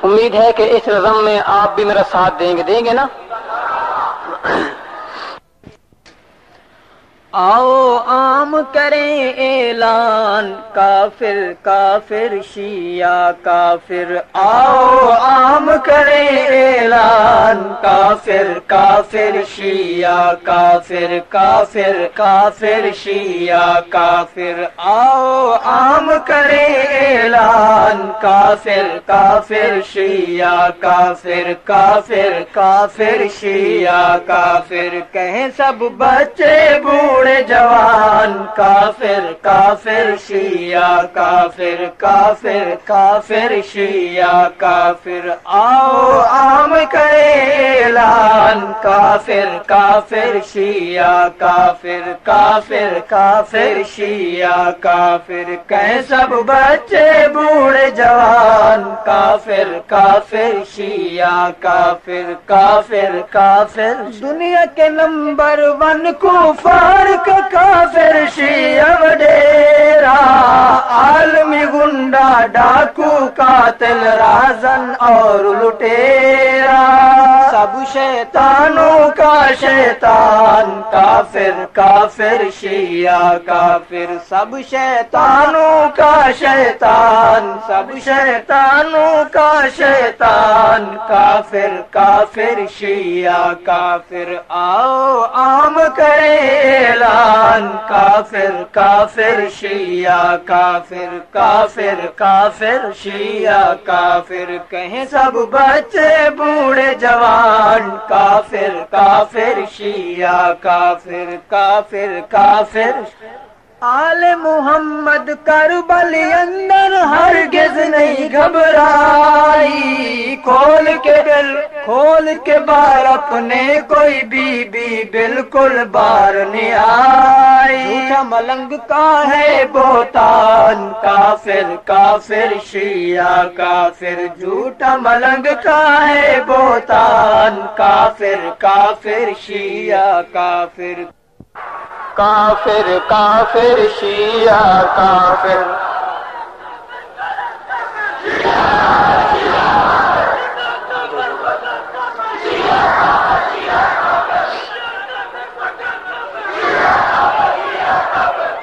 امید ہے کہ اس رزم میں آپ بھی میرا ساتھ دیں گے نا؟ آؤ عام کریں اعلان کافر کافر شیعہ کافر، آؤ عام کریں اعلان کافر کافر شیعہ کافر، کافر کافر شیعہ کافر، آؤ عام کریں اعلان کافر کافر شیعہ کافر، کافر کافر شیعہ کافر، کہیں سب بچے بوڑھے جوان کافر کافر شیعہ کافر، کافر کافر شیعہ کافر، آؤ عام کریں اعلان کافر کافر شیعہ کافر، کافر کافر شیعہ کافر، کہیں سب بچے بوڑھے جوان کافر کافر شیعہ کافر، کافر کافر، دنیا کے نمبر 1 کفار کا کافر شیعہ وڈیرا، عالمی گنڈا ڈاکو قاتل رازن اور لٹیرا، سب شیطانوں کا شیطان کافر کافر شیعہ کافر، سب شیطانوں کا شیطان، سب شیطانوں کا شیطان کافر کافر شیعہ کافر، آؤ عام کریں اعلان کافر کافر شیعہ کافر، کافر کافر شیعہ کافر، کہیں سب بچے بوڑھے جوان کافر کافر شیعہ کافر، کافر کافر، آل محمد کربل اندر ہرگز نہیں گھبرائی، کھول کے بار اپنے کوئی بی بی بالکل بار نہیں آئی، جھوٹا ملنگ کا ہے بہتان کافر کافر شیعہ کافر، جھوٹا ملنگ کا ہے بہتان کافر کافر شیعہ کافر، کافر کافر شیعہ کافر،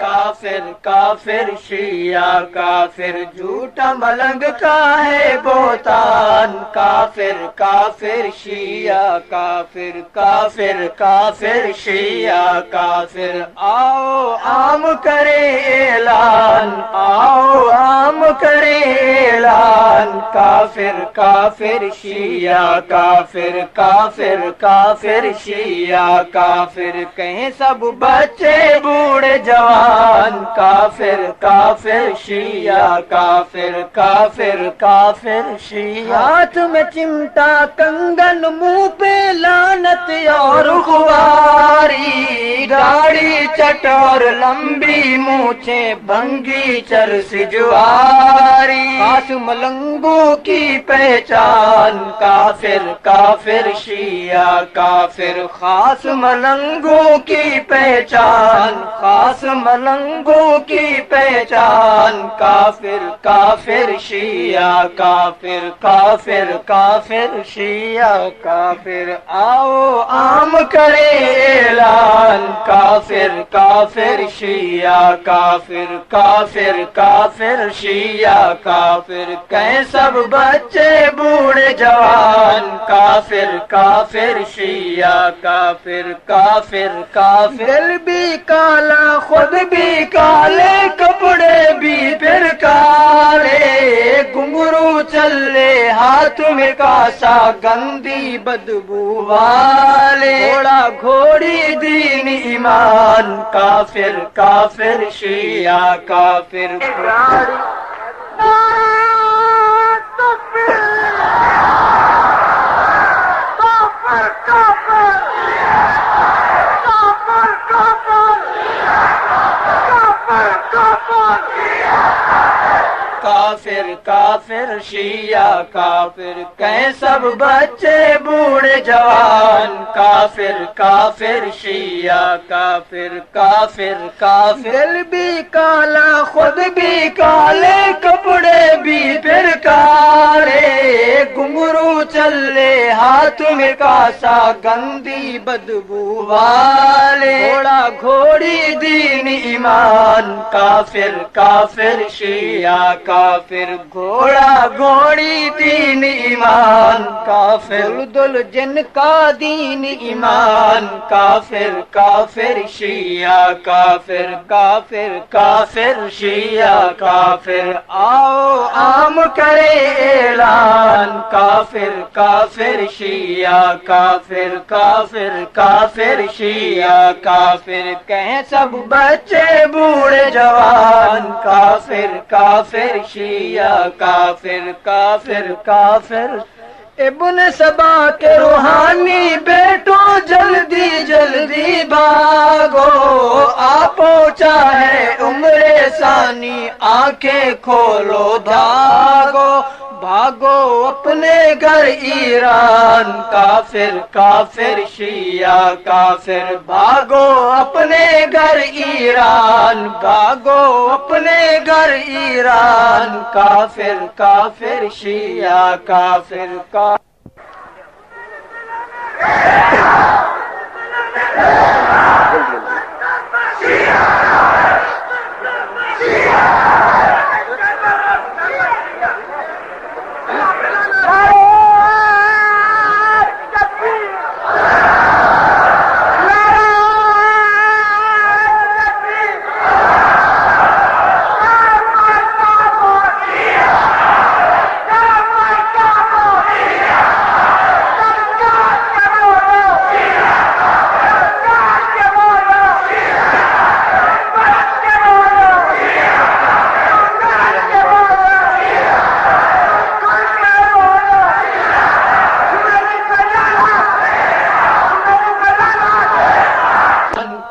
کافر کافر شیعہ کافر، جھوٹا ملنگ کا ہے بہتان کافر کافر شیعہ کافر، کافر کافر شیعہ کافر، آؤ عام کریں اعلان، آؤ عام کریں اعلان کافر کافر شیعہ کافر، کافر کافر شیعہ کافر، کہیں سب بچے بوڑھے جوان کافر کافر شیعہ کافر، کافر کافر شیعہ، ہاتھ میں چمٹا کنگن منہ پہ لعنت اور خواری، داڑھی چٹور لمبی مونچھیں بھنگی چرس جواری، خاص ملنگوں کی پہچان کافر کافر شیعہ کافر، خاص ملنگوں کی پہچان، خاص ملنگوں کی پہچان کافر کافر شیعہ کافر، کافر کافر شیعہ کافر، آؤ عام کریں اعلان کافر کافر شیعہ کافر، کافر کافر شیعہ کافر، کہیں سب بچے بوڑھے جوان کافر کافر شیعہ کافر، کافر کافر، دل بھی کالا خود بھی کالے کپڑے بھی پھر کالے، گھنگرو چلے ہاتھ میں کاسا گندی بدبو والے، گھوڑا گھوڑی دین ایمان کافر کافر شیعہ کافر، کافر کافر شیعہ کافر، کہیں سب بچے بوڑھے جوان کافر کافر شیعہ کافر، کافر کافر، دل بھی کالا خود بھی کالے کپڑے بھی پھر کالے، چلے ہاتھ میں کاسا گندی بدبو والے، گھوڑا گھوڑی دین ایمان کافر کافر شیعہ کافر، گھوڑا گھوڑی دین ایمان کافر، دل جن کا دین ایمان کافر کافر شیعہ کافر کافر کافر شیعہ کافر، آؤ عام کرے اعلان کافر کافر شیعہ کافر کافر کافر شیعہ کافر، کہیں سب بچے بوڑھے جوان کافر کافر شیعہ کافر کافر کافر، ابن سبا کے روحانی بیٹوں جلدی جلدی بھاگو، آ پہنچا ہے عمر ثانی، آنکھیں کھولو بھاگو بھاگو اپنے گھر ایران کافر کافر شیعہ کافر، بھاگو اپنے گھر ایران، بھاگو اپنے گھر ایران کافر کافر شیعہ کافر کافر۔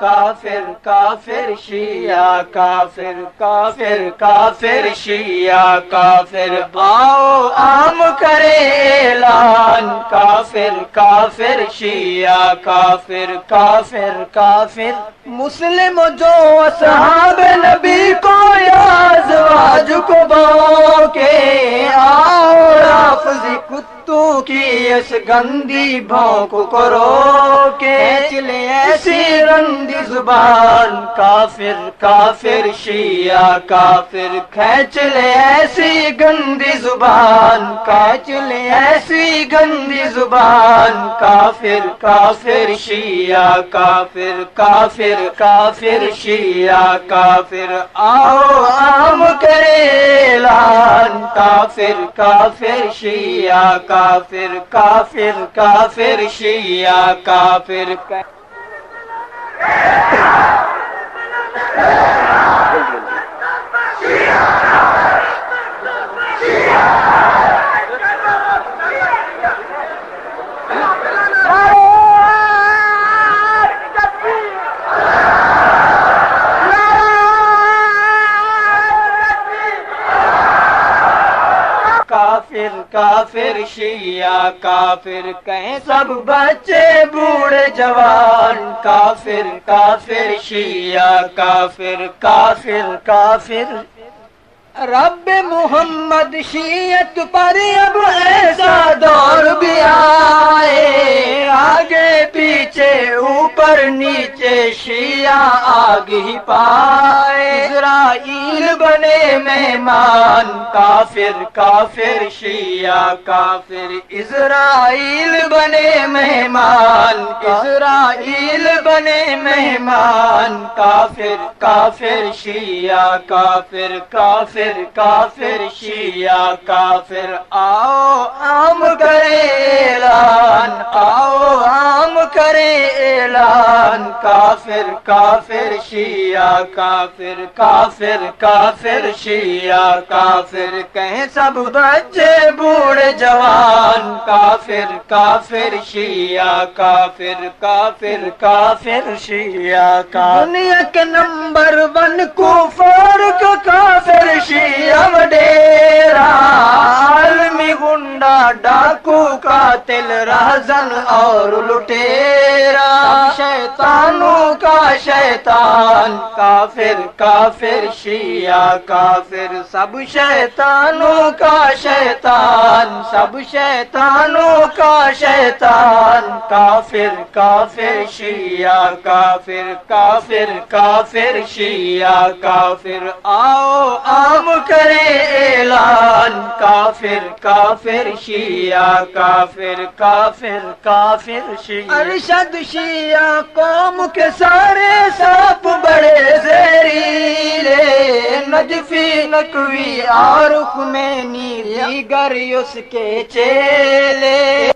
کافر کافر شیعہ کافر کافر کافر شیعہ کافر، آؤ عام کرے اعلان کافر کافر شیعہ کافر کافر کافر، مسلم جو اصحاب نبی کو یا ازواج کو بھوکے، آؤ لافظ کتوں کی اس گندی بھونک کو روکے، چلے ایسی رندی زبان کافر کافر شیعہ کافر، کھینچ لے ایسی گندی زبان، کھینچ لے ایسی گندی زبان کافر کافر شیعہ کافر کافر کافر شیعہ کافر، آؤ عام کرے اعلان کافر کافر شیعہ کافر کافر کافر شیعہ کافر۔ کافر کافر شیعہ کافر، کہیں سب بچے بوڑھے جوان کافر کافر شیعہ کافر کافر کافر، رب محمد شیعت پر اب ایسا دور بھی آئے، آگے پیچھے اوپر نیچے شیعہ آگ ہی پائے، اسرائیل بنے مہمان کافر کافر شیعہ کافر، اسرائیل بنے مہمان، اسرائیل بنے مہمان کافر کافر شیعہ کافر کافر کافر شیعہ کافر، آؤ عام کرے اعلان، آؤ عام کرے اعلان کافر کافر شیعہ کافر کافر کافر شیعہ کافر، کہیں سب بچے بوڑھے جوان کافر کافر شیعہ کافر کافر کافر شیعہ کافر، دنیا کے نمبر 1 کفار کا کافر شیعہ وڈیرا، عالمی گنڈا ڈاکو قاتل رہزن اور لٹیرا شیطانوں کا شیطان کافر کافر شیعہ کافر سب شیطانوں کا شیطان سب شیطانوں کا شیطان کافر کافر شیعہ کافر کافر کافر شیعہ کافر آؤ عام کرے اعلان کافر کافر شیعہ کافر کافر کافر شیعہ ارشد شیعہ قوم کے سارے سانپ بڑے زہریلے نجفی نقوی اور خمینی دیگر اس کے چیلے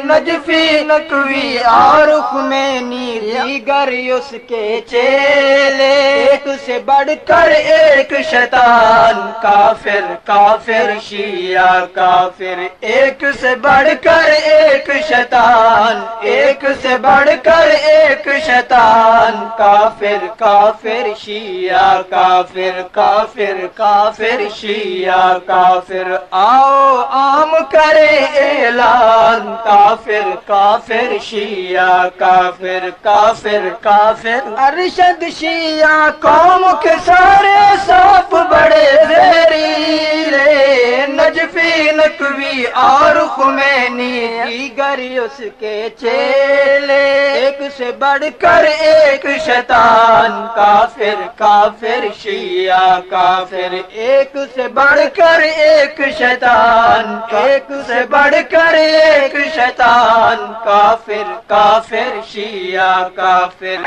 نجفی نقوی اور خمینی دیگر اس کے چیلے ایک سے بڑھ کر ایک شیطان کافر کافر شیعہ کافر ایک سے بڑھ کر ایک شیطان ایک سے بڑھ کر ایک شیطان کافر کافر شیعہ کافر کافر کافر شیعہ کافر آؤ عام کرے اعلان کافر کافر شیعہ کافر کافر کافر ارشد شیعہ قوم کے سارے سانپ بڑے زہریلے نجفی نقوی اور خمینی دیگر اس کے چیلے ایک سے بڑھ کر ایک شیطان کافر کافر شیعہ کافر ایک سے بڑھ کر ایک شیطان ایک سے بڑھ کر ایک شیطان کافر کافر شیعہ کافر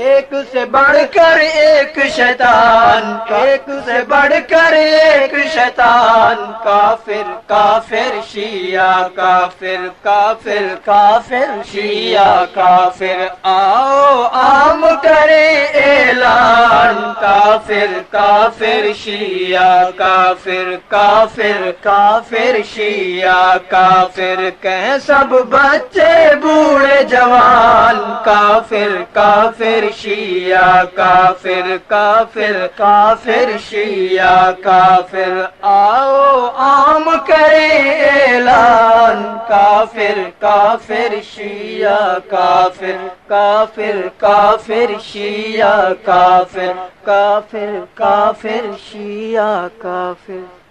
ایک سے بڑھ کر ایک شیطان ایک سے بڑھ کر ایک شیطان کافر کافر شیعہ کافر کافر کافر شیعہ کافر آؤ عام کرے اعلان کافر کافر شیعہ کافر کافر کافر شیعہ کافر کہیں سب بچے بوڑھے جوان کافر کافر شیعہ کافر کافر کافر شیعہ کافر آؤ عام کرے اعلان کافر کافر شیعہ کافر کافر کافر شیعہ کافر کافر کافر شیعہ کافر